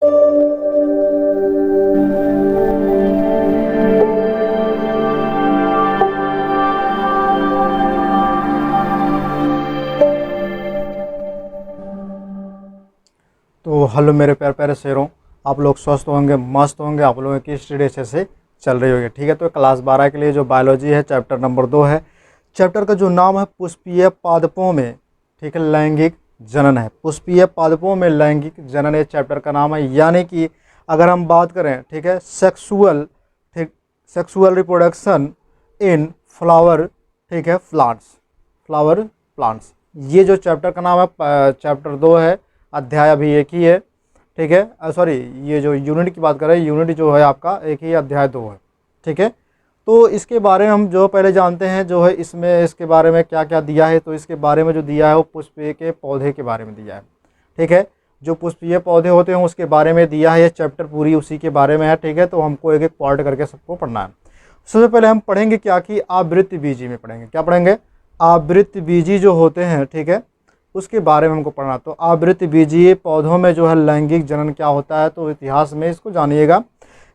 तो हेलो मेरे प्यारे प्यारे शेरों, आप लोग स्वस्थ होंगे, मस्त होंगे। आप लोगों की स्टडी अच्छे से चल रही होगी, ठीक है। तो क्लास 12 के लिए जो बायोलॉजी है, चैप्टर नंबर 2 है। चैप्टर का जो नाम है पुष्पीय पादपों में, ठीक है, लैंगिक जनन है। पुष्पीय पादपों में लैंगिक जनन ये चैप्टर का नाम है। यानी कि अगर हम बात करें, ठीक है, सेक्सुअल, ठीक, सेक्सुअल रिप्रोडक्शन इन फ्लावर, ठीक है, फ्लावर प्लांट्स, ये जो चैप्टर का नाम है, चैप्टर 2 है। अध्याय अभी एक ही है, ठीक है। सॉरी, ये जो यूनिट की बात कर रहे हैं, यूनिट जो है आपका एक ही, अध्याय 2 है, ठीक है। तो इसके बारे में हम जो पहले जानते हैं जो है, इसमें इसके बारे में क्या क्या दिया है। तो इसके बारे में जो दिया है वो पुष्पीय के पौधे के बारे में दिया है, ठीक है। जो पुष्पीय पौधे होते हैं उसके बारे में दिया है। ये चैप्टर पूरी उसी के बारे में है, ठीक है। तो हमको एक एक पार्ट करके सबको पढ़ना है। सबसे पहले हम पढ़ेंगे क्या कि आवृत्तबीजी में पढ़ेंगे। क्या पढ़ेंगे? आवृत्तबीजी जो होते हैं, ठीक है, उसके बारे में हमको पढ़ना। तो आवृत्तबीजीय पौधों में जो है लैंगिक जनन क्या होता है, तो इतिहास में इसको जानिएगा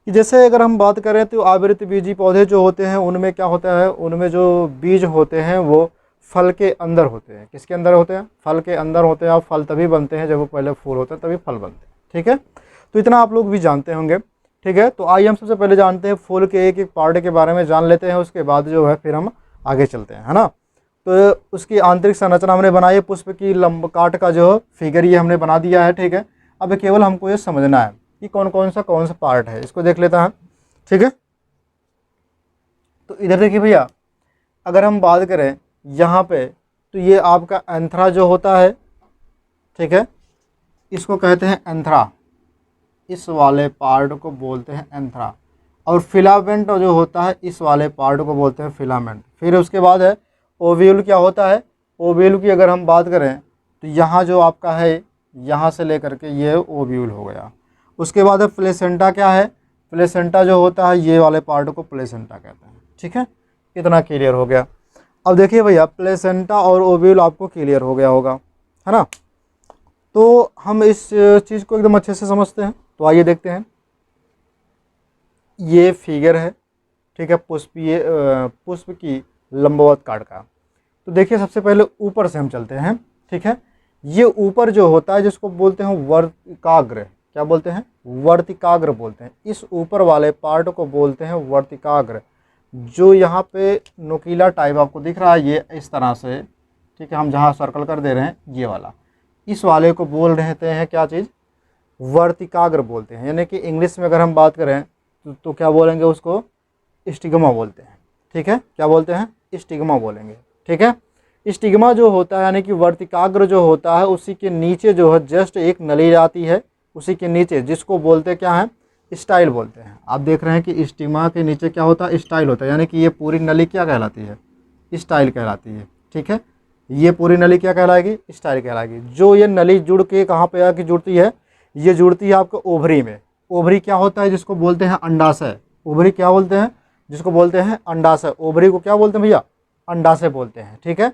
कि जैसे अगर हम बात करें तो आवृत्तबीजी पौधे जो होते हैं उनमें क्या होता है, उनमें जो बीज होते हैं वो फल के अंदर होते हैं। किसके अंदर होते हैं? फल के अंदर होते हैं। और फल तभी बनते हैं जब वो पहले फूल होते हैं, तभी फल बनते हैं, ठीक है। तो इतना आप लोग भी जानते होंगे, ठीक है। तो आइए हम सबसे पहले जानते हैं फूल के एक एक पार्ट के बारे में जान लेते हैं। उसके बाद जो है फिर हम आगे चलते हैं, है ना। तो उसकी आंतरिक संरचना हमने बनाई है। पुष्प की लंब काट का जो फिगर ये हमने बना दिया है, ठीक है। अब केवल हमको ये समझना है कि कौन सा पार्ट है। इसको देख लेते हैं, ठीक है। तो इधर देखिए भैया, अगर हम बात करें यहाँ पे, तो ये आपका एंथ्रा जो होता है, ठीक है, इसको कहते हैं एंथ्रा। इस वाले पार्ट को बोलते हैं एंथ्रा। और फिलामेंट जो होता है, इस वाले पार्ट को बोलते हैं फिलामेंट। फिर उसके बाद है ओव्यूल। क्या होता है? ओव्यूल की अगर हम बात करें तो यहाँ जो आपका है, यहाँ से लेकर के ये ओव्यूल हो गया। उसके बाद है प्लेसेंटा। क्या है? प्लेसेंटा जो होता है, ये वाले पार्ट को प्लेसेंटा कहते हैं, ठीक है। इतना क्लियर हो गया। अब देखिए भैया, प्लेसेंटा और ओव्यूल आपको क्लियर हो गया होगा, है ना। तो हम इस चीज़ को एकदम अच्छे से समझते हैं। तो आइए देखते हैं। ये फिगर है, ठीक है, पुष्प की लंबवत काट का। तो देखिए सबसे पहले ऊपर से हम चलते हैं, ठीक है। ये ऊपर जो होता है जिसको बोलते हैं वर्तिकाग्र। क्या बोलते हैं? वर्तिकाग्र बोलते हैं। इस ऊपर वाले पार्ट को बोलते हैं वर्तिकाग्र। जो यहाँ पे नुकीला टाइप आपको दिख रहा है, ये इस तरह से, ठीक है, हम जहाँ सर्कल कर दे रहे हैं ये वाला, इस वाले को बोल रहे हैं क्या चीज़? वर्तिकाग्र बोलते हैं। यानी कि इंग्लिश में अगर हम बात करें तो क्या बोलेंगे उसको? स्टिग्मा बोलते हैं, ठीक है। क्या बोलते हैं? स्टिग्मा बोलेंगे, ठीक है। स्टिग्मा जो होता है यानी कि वर्तिकाग्र जो होता है, उसी के नीचे जो है जस्ट एक नली जाती है, उसी के नीचे, जिसको बोलते क्या है? स्टाइल बोलते हैं। आप देख रहे हैं कि स्टिग्मा के नीचे क्या होता है? स्टाइल होता है। यानी कि ये पूरी नली क्या कहलाती है? स्टाइल कहलाती है, ठीक है। ये पूरी नली क्या कहलाएगी? स्टाइल कहलाएगी। जो ये नली जुड़ के कहाँ पे आके जुड़ती है? ये जुड़ती है आपको ओवरी में। ओवरी क्या होता है? जिसको बोलते हैं अंडाशय। ओवरी क्या बोलते हैं? जिसको बोलते हैं अंडाशय। ओवरी को क्या बोलते हैं भैया? अंडाशय बोलते हैं, ठीक है।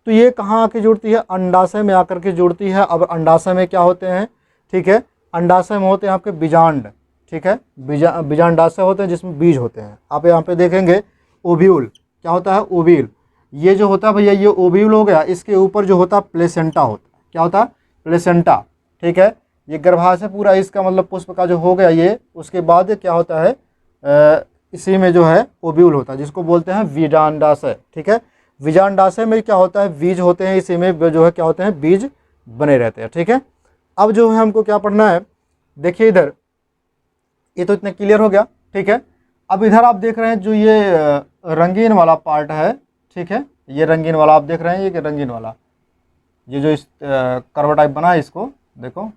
तो ये कहाँ आके जुड़ती है? अंडाशय में आकर के जुड़ती है। अब अंडाशय में क्या होते हैं, ठीक है, अंडाशय में होते हैं आपके बीजांड, ठीक है। बीजांडाशय होते हैं जिसमें बीज होते हैं। आप यहाँ पे देखेंगे ओव्यूल। क्या होता है? ओव्यूल। ये जो होता है भैया, ये ओव्यूल हो गया। इसके ऊपर जो होता है प्लेसेंटा होता है। क्या होता है? प्लेसेंटा, ठीक है। ये गर्भाशय पूरा, इसका मतलब पुष्प का जो हो गया ये। उसके बाद क्या होता है? इसी में जो है ओव्यूल होता है, जिसको बोलते हैं बीजांडाशय, ठीक है। बीजांडाशय में क्या होता है? बीज होते हैं। इसी में जो है क्या होते हैं? बीज बने रहते हैं, ठीक है। अब जो है हमको क्या पढ़ना है, देखिए इधर, ये तो इतना क्लियर हो गया, ठीक है। अब इधर आप देख रहे हैं जो ये रंगीन वाला पार्ट है, ठीक है। ये रंगीन वाला आप देख रहे हैं, ये रंगीन वाला, ये जो इस कर्व टाइप बना है, इसको देखो,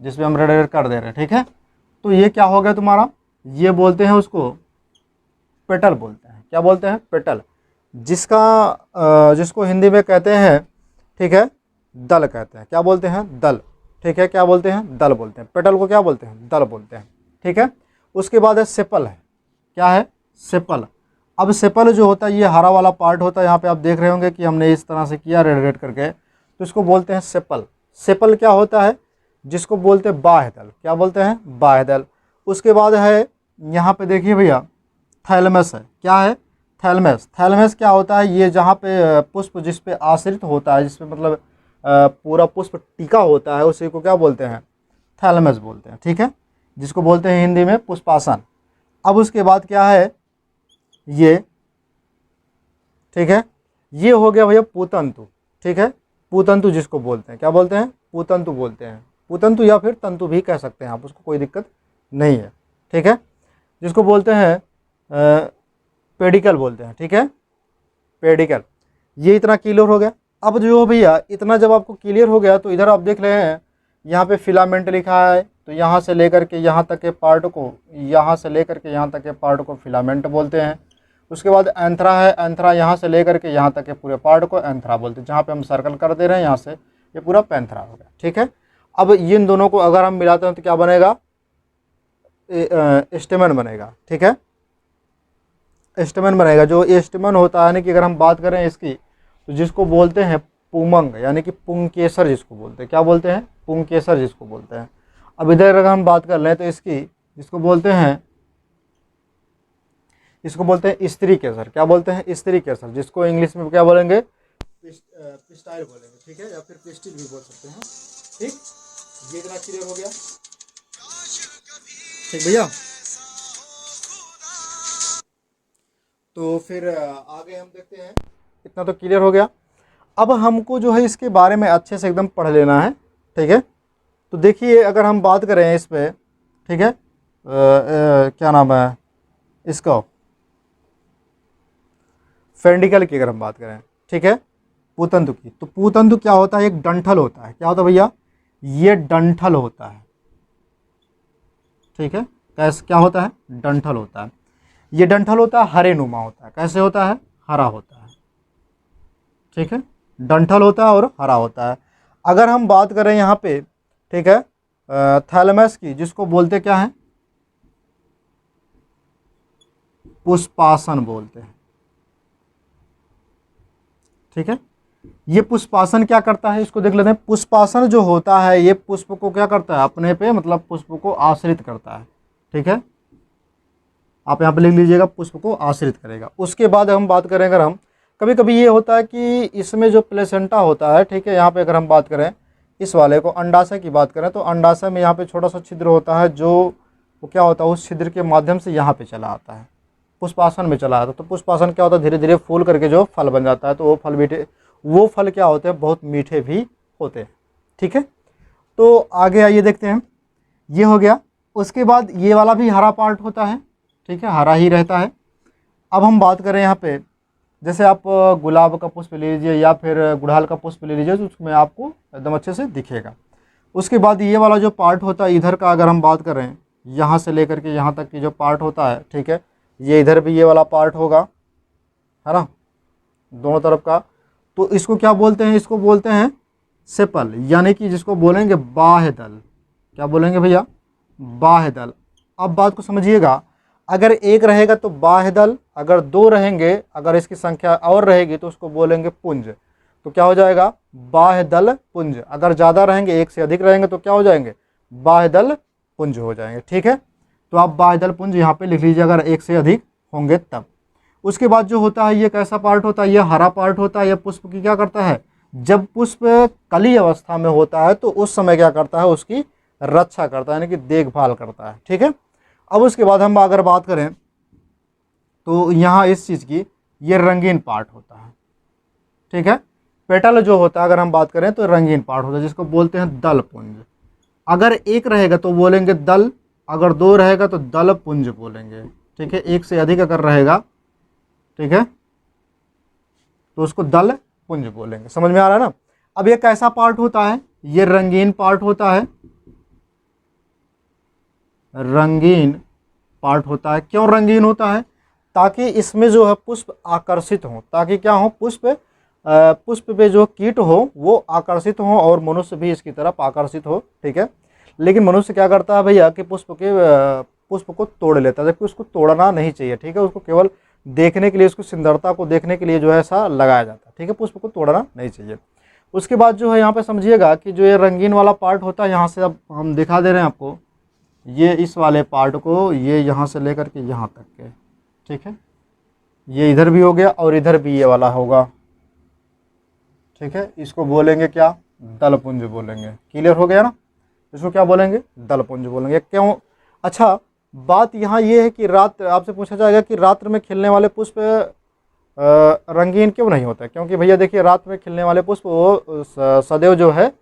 जिसमें हम रेड रेड कर दे रहे हैं, ठीक है। तो ये क्या हो गया तुम्हारा? ये बोलते हैं उसको पेटल बोलते हैं। क्या बोलते हैं? पेटल। जिसको हिंदी में कहते हैं, ठीक है, दल कहते हैं। क्या बोलते हैं? दल, ठीक है। क्या बोलते हैं? दल बोलते हैं। पेटल को क्या बोलते हैं? दल बोलते हैं, ठीक है। उसके बाद है सेपल है। क्या है? सेपल। अब सेपल जो होता है, ये हरा वाला पार्ट होता है। यहाँ पे आप देख रहे होंगे कि हमने इस तरह से किया रेड रेड करके, तो इसको बोलते हैं सेपल। सेपल क्या होता है? जिसको बोलते हैं बाह्य दल। क्या बोलते हैं? बाह्य दल। उसके बाद है यहाँ पे देखिए भैया थैलेमस है। क्या है? थैलेमस। थैलेमस क्या होता है? ये जहाँ पे पुष्प जिस पे आश्रित होता है, जिस पे मतलब पूरा पुष्प टिका होता है, उसी को क्या बोलते हैं? थैलेमस बोलते हैं। ठीक है, जिसको बोलते हैं हिंदी में पुष्पासन। अब उसके बाद क्या है ये, ठीक है, ये हो गया भैया पूतंतु। ठीक है, पूतंतु जिसको बोलते हैं, क्या बोलते हैं? पूतंतु बोलते हैं। पूतंतु या फिर तंतु भी कह सकते हैं आप, उसको कोई दिक्कत नहीं है। ठीक है, जिसको बोलते हैं पेडिकल बोलते हैं। ठीक है, पेडिकल। ये इतना क्लियर हो गया। अब जो भैया इतना जब आपको क्लियर हो गया तो इधर आप देख रहे हैं यहाँ पे फिलामेंट लिखा है, तो यहाँ से लेकर के यहाँ तक के पार्ट को, यहाँ से लेकर के यहाँ तक के पार्ट को फिलामेंट बोलते हैं। उसके बाद एंथ्रा है, एंथ्रा यहाँ से लेकर के यहाँ तक के पूरे पार्ट को एंथ्रा बोलते हैं। जहाँ पे हम सर्कल कर दे रहे हैं यहाँ से, ये पूरा पैंथरा हो गया। ठीक है, अब इन दोनों को अगर हम मिलाते हैं तो क्या बनेगा? स्टेमन बनेगा। ठीक है, स्टेमन बनेगा। जो स्टेमन होता है ना कि अगर हम बात करें इसकी, तो जिसको बोलते हैं पुमंग, यानी कि पुंकेसर जिसको बोलते हैं। क्या बोलते हैं? पुंकेसर जिसको बोलते हैं। अब इधर अगर हम बात कर लें तो इसकी, जिसको बोलते हैं, इसको बोलते हैं स्त्री केसर। क्या बोलते हैं? स्त्री केसर, जिसको इंग्लिश में क्या बोलेंगे? पिस्टाइल बोलेंगे। ठीक है, या फिर पिस्टिल भी बोल सकते हैं। ठीक, ये इतना क्लियर हो गया। ठीक भैया, तो फिर आगे हम देखते हैं। इतना तो क्लियर हो गया। अब हमको जो है इसके बारे में अच्छे से एकदम पढ़ लेना है। ठीक है, तो देखिए अगर हम बात करें इस पे, ठीक है, क्या नाम है इसका, फेंडिकल की अगर हम बात करें, ठीक है, पूतंतु की, तो पूतंतु क्या होता है? एक डंठल होता है। क्या होता है भैया? ये डंठल होता है। ठीक है, कैसे क्या होता है? डंठल होता है। ये डंठल होता है, हरे नुमा होता है। कैसे होता है? हरा होता है। ठीक है, डंठल होता है और हरा होता है। अगर हम बात करें यहाँ पे, ठीक है, थैलेमस की, जिसको बोलते क्या है? पुष्पासन बोलते हैं। ठीक है, ये पुष्पासन क्या करता है इसको देख लेते हैं। पुष्पासन जो होता है ये पुष्प को क्या करता है? अपने पे मतलब पुष्प को आश्रित करता है। ठीक है, आप यहाँ पे लिख लीजिएगा, पुष्प को आश्रित करेगा। उसके बाद हम बात करें, अगर हम कभी कभी ये होता है कि इसमें जो प्लेसेंटा होता है, ठीक है, यहाँ पे अगर हम बात करें इस वाले को, अंडाशय की बात करें, तो अंडाशय में यहाँ पे छोटा सा छिद्र होता है, जो वो क्या होता है, उस छिद्र के माध्यम से यहाँ पे चला आता है, पुष्पासन में चला आता है। तो पुष्पासन क्या होता है? धीरे धीरे फूल करके जो फल बन जाता है। तो वो फल क्या होते हैं? बहुत मीठे भी होते हैं। ठीक है, तो आगे आइए देखते हैं। ये हो गया। उसके बाद ये वाला भी हरा पार्ट होता है। ठीक है, हरा ही रहता है। अब हम बात करें यहाँ पे, जैसे आप गुलाब का पुष्प ले लीजिए या फिर गुड़हल का पुष्प ले लीजिए, तो उसमें आपको एकदम अच्छे से दिखेगा। उसके बाद ये वाला जो पार्ट होता है इधर का, अगर हम बात करें यहाँ से लेकर के यहाँ तक की जो पार्ट होता है, ठीक है, ये इधर भी ये वाला पार्ट होगा, है ना, दोनों तरफ का। तो इसको क्या बोलते हैं? इसको बोलते हैं सेपल, यानी कि जिसको बोलेंगे बाह्य दल। क्या बोलेंगे भैया? बाह्य दल। अब बात को समझिएगा, अगर एक रहेगा तो बाह्य दल, अगर दो रहेंगे, अगर इसकी संख्या और रहेगी तो उसको बोलेंगे पुंज। तो क्या हो जाएगा? बाह्य दल पुंज। अगर ज़्यादा रहेंगे, एक से अधिक रहेंगे, तो क्या हो जाएंगे? बाह्य दल पुंज हो जाएंगे। ठीक है, तो आप बाह्य दल पुंज यहाँ पे लिख लीजिए, अगर एक से अधिक होंगे तब। उसके बाद जो होता है, ये कैसा पार्ट होता है? ये हरा पार्ट होता है। यह पुष्प की क्या करता है? जब पुष्प कली अवस्था में होता है तो उस समय क्या करता है? उसकी रक्षा करता है, यानी कि देखभाल करता है। ठीक है, अब उसके बाद हम अगर बात करें तो यहाँ इस चीज़ की, ये रंगीन पार्ट होता है। ठीक है, पेटल जो होता है अगर हम बात करें तो रंगीन पार्ट होता है, जिसको बोलते हैं दल पुंज। अगर एक रहेगा तो बोलेंगे दल, अगर दो रहेगा तो दल पुंज बोलेंगे। ठीक है, एक से अधिक अगर रहेगा, ठीक है, तो उसको दल पुंज बोलेंगे। समझ में आ रहा है ना? अब ये कैसा पार्ट होता है? ये रंगीन पार्ट होता है। रंगीन पार्ट होता है। क्यों रंगीन होता है? ताकि इसमें जो है पुष्प आकर्षित हो, ताकि क्या हो? पुष्प पे जो कीट हो वो आकर्षित हो और मनुष्य भी इसकी तरफ आकर्षित हो। ठीक है, लेकिन मनुष्य क्या करता है भैया कि पुष्प को तोड़ लेता है, जबकि उसको तोड़ना नहीं चाहिए। ठीक है, उसको केवल देखने के लिए, उसकी सुंदरता को देखने के लिए जो है ऐसा लगाया जाता है। ठीक है, पुष्प को तोड़ना नहीं चाहिए। उसके बाद जो है यहाँ पे समझिएगा कि जो ये रंगीन वाला पार्ट होता है, यहाँ से अब हम दिखा दे रहे हैं आपको, ये इस वाले पार्ट को ये यहाँ से लेकर के यहाँ तक के, ठीक है, ये इधर भी हो गया और इधर भी ये वाला होगा, ठीक है। इसको बोलेंगे क्या, दलपुंज बोलेंगे। क्लियर हो गया ना, इसको क्या बोलेंगे, दलपुंज बोलेंगे। क्यों, अच्छा बात यहाँ ये है कि रात, आपसे पूछा जाएगा कि रात्र में खिलने वाले पुष्प रंगीन क्यों नहीं होते, क्योंकि भैया देखिए रात में खिलने वाले पुष्प वो सदैव जो है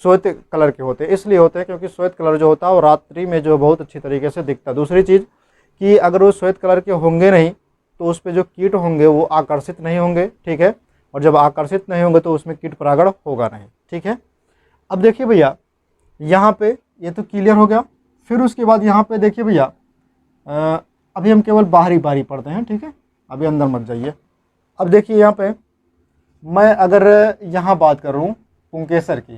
श्वेत कलर के होते हैं। इसलिए होते हैं क्योंकि श्वेत कलर जो होता है वो रात्रि में जो बहुत अच्छी तरीके से दिखता है। दूसरी चीज़ कि अगर वो श्वेत कलर के होंगे नहीं तो उस पर जो कीट होंगे वो आकर्षित नहीं होंगे, ठीक है, और जब आकर्षित नहीं होंगे तो उसमें कीट परागण होगा नहीं, ठीक है। अब देखिए भैया यहाँ पे ये तो क्लियर हो गया। फिर उसके बाद यहाँ पे देखिए भैया अभी हम केवल बाहरी बाहरी पढ़ते हैं, ठीक है, अभी अंदर मत जाइए। अब देखिए यहाँ पे मैं अगर यहाँ बात करूँ पुंकेसर की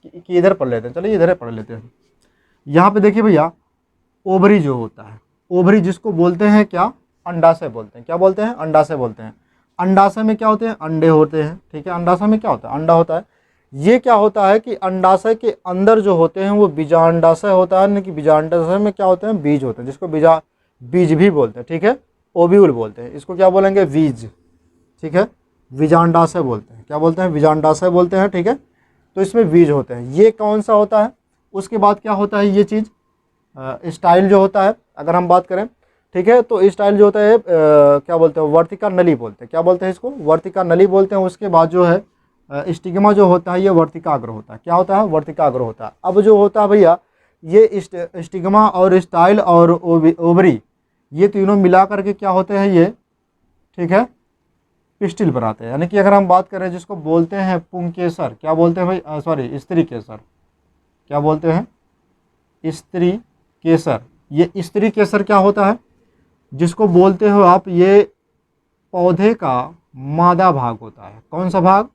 कि इधर पढ़ लेते हैं, चलिए इधर पढ़ लेते हैं। यहाँ पे देखिए भैया ओवरी जो होता है, ओवरी जिसको बोलते हैं क्या, अंडाशय बोलते हैं। क्या बोलते हैं, अंडाशय बोलते हैं। अंडाशय में क्या होते हैं, अंडे होते हैं, ठीक है। अंडाशय में क्या होता है, अंडा होता है। ये क्या होता है कि अंडाशय के अंदर जो होते हैं वो बीजांडाशय होता है, यानी कि बीजांडाशय में क्या होते हैं, बीज होते हैं, जिसको बीज भी बोलते हैं, ठीक है, ओव्यूल बोलते हैं। इसको क्या बोलेंगे, बीज, ठीक है, बीजांडाशय बोलते हैं। क्या बोलते हैं, बीजांडाशय बोलते हैं, ठीक है। तो इसमें बीज होते हैं। ये कौन सा होता है, उसके बाद क्या होता है, ये चीज़ स्टाइल जो होता है अगर हम बात करें, ठीक है, तो स्टाइल जो होता है क्या बोलते हैं, वर्तिका नली बोलते हैं। क्या बोलते हैं इसको, वर्तिका नली बोलते हैं। उसके बाद जो है स्टिग्मा जो होता है ये वर्तिकाग्र होता है। क्या होता है, वर्तिकाग्र होता है। अब जो होता है भैया ये स्टिग्मा और स्टाइल और ओवरी ये तीनों मिला करके क्या होते हैं ये, ठीक है, पिस्टिल बनाते हैं। यानी कि अगर हम बात करें जिसको बोलते हैं पुंकेसर, क्या बोलते हैं भाई, सॉरी स्त्री केसर। क्या बोलते हैं, स्त्री केसर। ये स्त्री केसर क्या होता है, जिसको बोलते हो आप, ये पौधे का मादा भाग होता है। कौन सा भाग,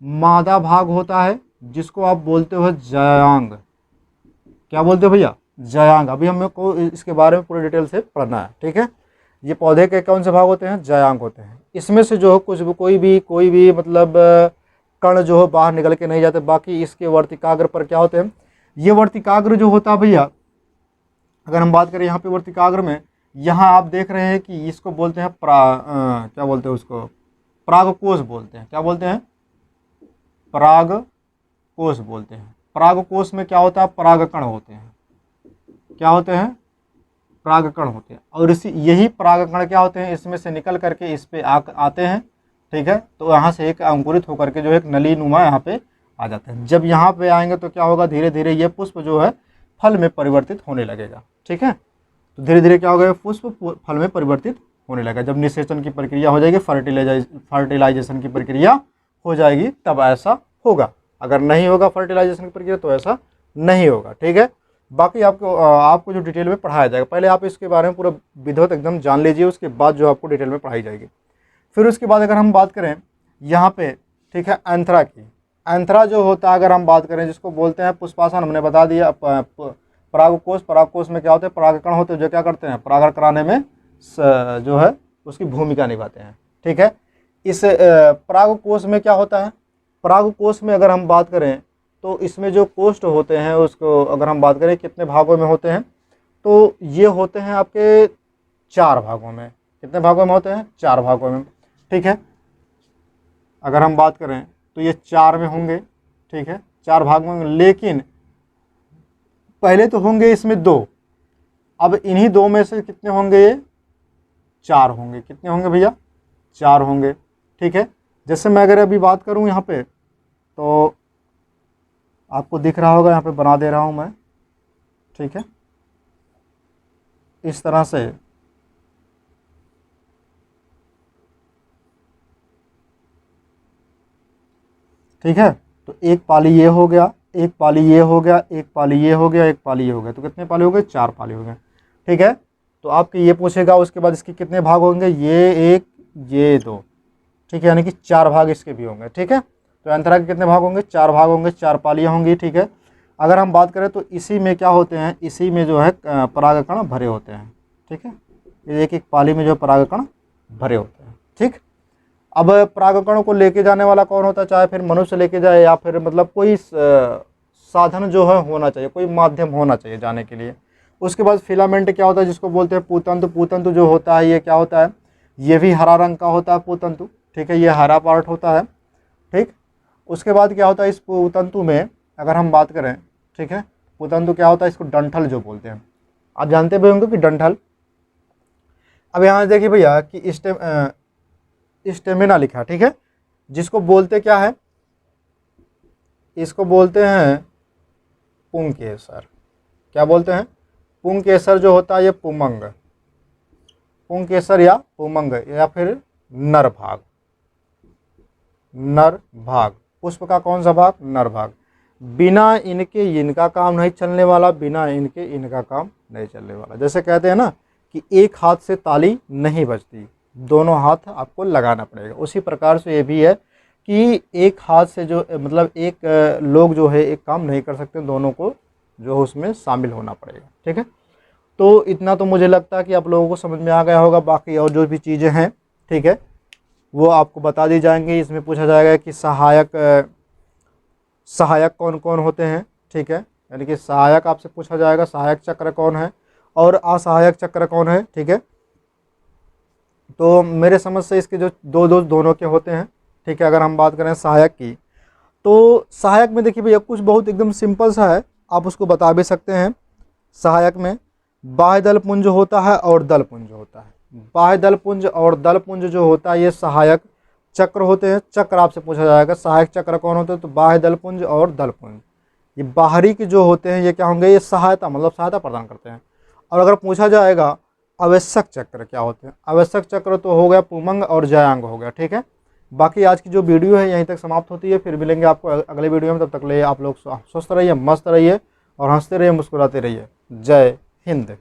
मादा भाग होता है, जिसको आप बोलते हो जयांग। क्या बोलते हो भैया, जयांग। अभी हम को इसके बारे में पूरी डिटेल से पढ़ना है, ठीक है। ये पौधे के कौन से भाग होते हैं, जयांग होते हैं। इसमें से जो कुछ कोई भी मतलब कण जो हो बाहर निकल के नहीं जाते। बाकी इसके वर्तिकाग्र पर क्या होते हैं, ये वर्तिकाग्र जो होता है भैया, अगर हम बात करें यहाँ पे वर्तिकाग्र में, यहाँ आप देख रहे हैं कि इसको बोलते हैं क्या बोलते हैं उसको, परागकोश बोलते हैं। क्या बोलते हैं, परागकोश बोलते हैं। परागकोश में क्या होता है, परागकण होते हैं। क्या होते हैं, परागकण होते हैं। और यही परागकण क्या होते हैं, इसमें से निकल करके इस पे आते हैं, ठीक है। तो यहाँ से एक अंकुरित होकर के जो एक नली नुमा यहाँ पे आ जाते हैं। जब यहाँ पे आएंगे तो क्या होगा, धीरे धीरे ये पुष्प जो है फल में परिवर्तित होने लगेगा, ठीक है। तो धीरे धीरे क्या होगा, पुष्प फल में परिवर्तित होने लगेगा। जब निषेचन की प्रक्रिया हो जाएगी, फर्टिलाइजेशन की प्रक्रिया हो जाएगी, तब ऐसा होगा। अगर नहीं होगा फर्टिलाइजेशन की प्रक्रिया तो ऐसा नहीं होगा, ठीक है। बाकी आपको जो डिटेल में पढ़ाया जाएगा, पहले आप इसके बारे में पूरा विधिवत एकदम जान लीजिए, उसके बाद जो आपको डिटेल में पढ़ाई जाएगी। फिर उसके बाद अगर हम बात करें यहाँ पे, ठीक है, एंथ्रा की। एंथ्रा जो होता है अगर हम बात करें, जिसको बोलते हैं पुष्पासन, हमने बता दिया। परागकोश, परागकोश में क्या होते हैं, परागकण होते हैं, जो क्या करते हैं, परागण कराने में जो है उसकी भूमिका निभाते हैं, ठीक है। इस परागकोश में क्या होता है, परागकोश में अगर हम बात करें तो इसमें जो कोष्ठ होते हैं, उसको अगर हम बात करें कितने भागों में होते हैं, तो ये होते हैं आपके 4 भागों में। कितने भागों में होते हैं, 4 भागों में, ठीक है। अगर हम बात करें तो ये 4 में होंगे, ठीक है, 4 भागों में। लेकिन पहले तो होंगे इसमें 2, अब इन्हीं 2 में से कितने होंगे, ये 4 होंगे। कितने होंगे भैया, 4 होंगे, ठीक है। जैसे मैं अगर अभी बात करूं यहाँ पे, तो आपको दिख रहा होगा, यहाँ पे बना दे रहा हूं मैं, ठीक है, इस तरह से। ठीक है, तो एक पाली ये हो गया, एक पाली ये हो गया, एक पाली ये हो गया, एक पाली ये हो गया। तो कितने पाली हो गए, 4 पाली हो गए, ठीक है। तो आपके ये पूछेगा उसके बाद इसके कितने भाग होंगे, ये 1 ये 2, ठीक है, यानी कि 4 भाग इसके भी होंगे, ठीक है। तो एंथ्रा के कितने भाग होंगे, 4 भाग होंगे, 4 पालियाँ होंगी, ठीक है। अगर हम बात करें तो इसी में क्या होते हैं, इसी में जो है परागकण भरे होते हैं, ठीक है। एक एक पाली में जो परागकण भरे होते हैं, ठीक। अब परागकण को लेके जाने वाला कौन होता है, चाहे फिर मनुष्य लेके जाए या फिर मतलब कोई साधन जो है होना चाहिए, कोई माध्यम होना चाहिए जाने के लिए। उसके बाद फिलामेंट क्या होता है, जिसको बोलते हैं पूतंतु। पूतंतु जो होता है ये क्या होता है, ये भी हरा रंग का होता है पूतंतु, ठीक है, ये हरा पार्ट होता है, ठीक। उसके बाद क्या होता है, इस पूतंतु में अगर हम बात करें, ठीक है, पूतंतु क्या होता है, इसको डंठल जो बोलते हैं, आप जानते भी होंगे कि डंठल। अब यहाँ देखिए भैया कि स्टेमिना लिखा है, ठीक है, जिसको बोलते क्या है, इसको बोलते हैं पुंकेसर। क्या बोलते हैं, पुंकेसर जो होता है ये पुमंग, पुंकेसर या पुमंग या फिर नर भाग। नर भाग, पुष्प का कौन सा भाग, नर भाग। बिना इनके इनका काम नहीं चलने वाला, बिना इनके इनका काम नहीं चलने वाला। जैसे कहते हैं ना कि एक हाथ से ताली नहीं बजती, दोनों हाथ आपको लगाना पड़ेगा। उसी प्रकार से ये भी है कि एक हाथ से जो मतलब एक लोग जो है एक काम नहीं कर सकते, दोनों को जो है उसमें शामिल होना पड़ेगा, ठीक है। तो इतना तो मुझे लगता है कि आप लोगों को समझ में आ गया होगा। बाकी और जो भी चीज़ें हैं, ठीक है, वो आपको बता दी जाएंगी। इसमें पूछा जाएगा कि सहायक कौन कौन होते हैं, ठीक है, यानी कि सहायक आपसे पूछा जाएगा, सहायक चक्र कौन है और असहायक चक्र कौन है, ठीक है। तो मेरे समझ से इसके जो दोनों के होते हैं, ठीक है। अगर हम बात करें सहायक की, तो सहायक में देखिए भैया कुछ बहुत एकदम सिंपल सा है, आप उसको बता भी सकते हैं। सहायक में बाह्य दल पुंज होता है और दल पुंज होता है। बाह्य दल पुंज और दल पुंज जो होता है ये सहायक चक्र होते हैं। चक्र आपसे पूछा जाएगा सहायक चक्र कौन होते हैं, तो बाह्य दल पुंज और दल पुंज। ये बाहरी के जो होते हैं ये क्या होंगे, ये सहायता मतलब सहायता प्रदान करते हैं। और अगर पूछा जाएगा आवश्यक चक्र क्या होते हैं, आवश्यक चक्र तो हो गया पुमंग और जयांग हो गया, ठीक है। बाकी आज की जो वीडियो है यहीं तक समाप्त होती है, फिर मिलेंगे आपको अगले वीडियो में। तब तक ले आप लोग स्वस्थ रहिए, मस्त रहिए और हंसते रहिए, मुस्कुराते रहिए। जय हिंद।